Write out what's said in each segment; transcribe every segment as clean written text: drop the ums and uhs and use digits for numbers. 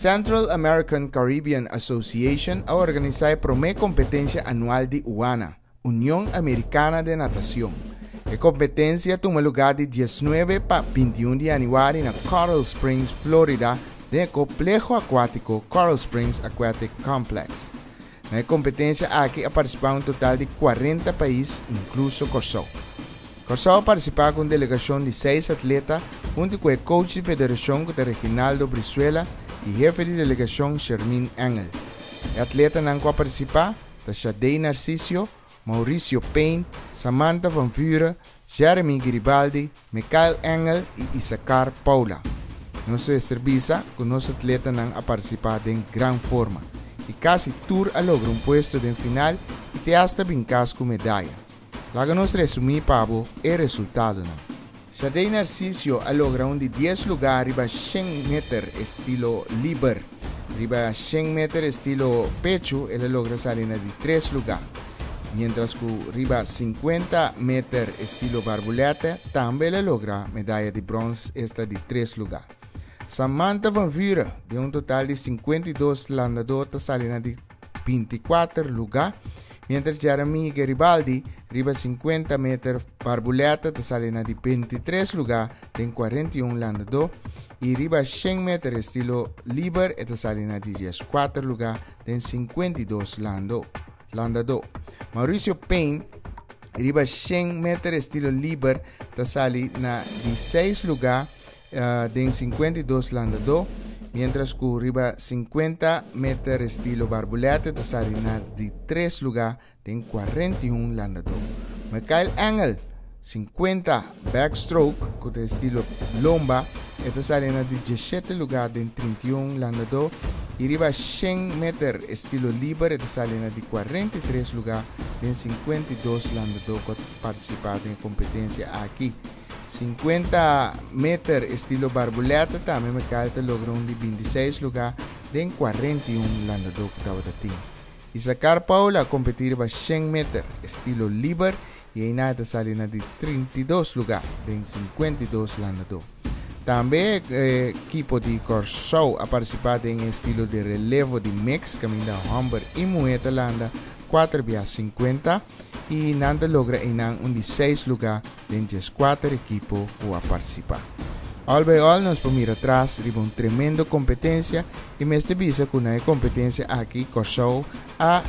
Central American Caribbean Association ha organizado a competencia anual de UANA, Unión Americana de Natación. La competencia toma lugar de 19 para 21 de januario en Coral Springs, Florida, del complejo acuático Coral Springs Aquatic Complex. En la competencia aquí ha participado un total de 40 países, incluso Corsao. Corsao participa con delegación de 6 atletas, junto con el coach de Federación Regional Brizuela y jefe de delegación Shermin Engel. El atleta que ha participado es Shadei Narcisio, Mauricio Payne, Samantha Van Vuren, Jeremy Garibaldi, Michael Engel y Issacar Paula. Nuestra cerveza con los atletas han participado en gran forma y casi tour a lograr un puesto de final y te hasta brincas con medalla. Laga nos resumir para el resultado. Shadei Narcisio ha logrado un de 10 lugares arriba 100 metros estilo liber. Arriba 100 metros estilo pecho, él logra salir de 3 lugares. Mientras que arriba 50 metros estilo barbuleta, también le logra medalla de bronce esta de 3 lugares. Samantha Van Vuren, de un total de 52 landadores, sale de 24 lugares. Mientras Jeremy Garibaldi, arriba 50 metros barbuleta, sale de 23 lugares, en 41 landadores. Y arriba 100 metros estilo liber, sale de 14 lugares, en 52 landadores. Mauricio Payne, arriba 100 metros estilo liber, sale de 16 lugares, en 52 landadores. Mientras que arriba 50 metros estilo barbuleta, sale de 3 lugares, en 41 landadores. Michael Engel, 50 backstroke, con estilo lomba, sale de 17 lugares, en 31 landadores. Y arriba 100 metros estilo libre, sale de 43 lugares, en 52 landadores que participaron en competencia aquí. 50 metros estilo barbuleta, también Michael logró un de 26 lugares, en 41 landadores que estaba de team. Issacar Paula competir a 100 metros estilo libre y ahí nada sale de 32 lugares, en 52 landadores. También el equipo de Corsao ha participado en estilo de relevo de mix, camina Humber y Mueta Landa 4 vía 50 y Nanda logra en un 16 lugar en 4 equipos que ha participado. All nos podemos mirar atrás, riba una tremenda competencia y me visa con una competencia aquí Corsao a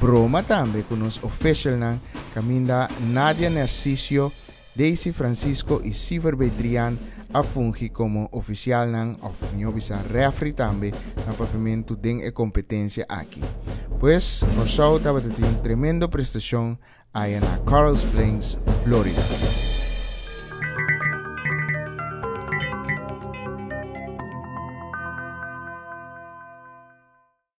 broma también con los officials camina Nadia Narcisio, Daisy Francisco y Siver Bedrian a fungir como oficial of Nyobisa refri también en pavimento de competencia aquí. Pues Corsao estaba teniendo una tremenda prestación allá en Coral Springs, Florida.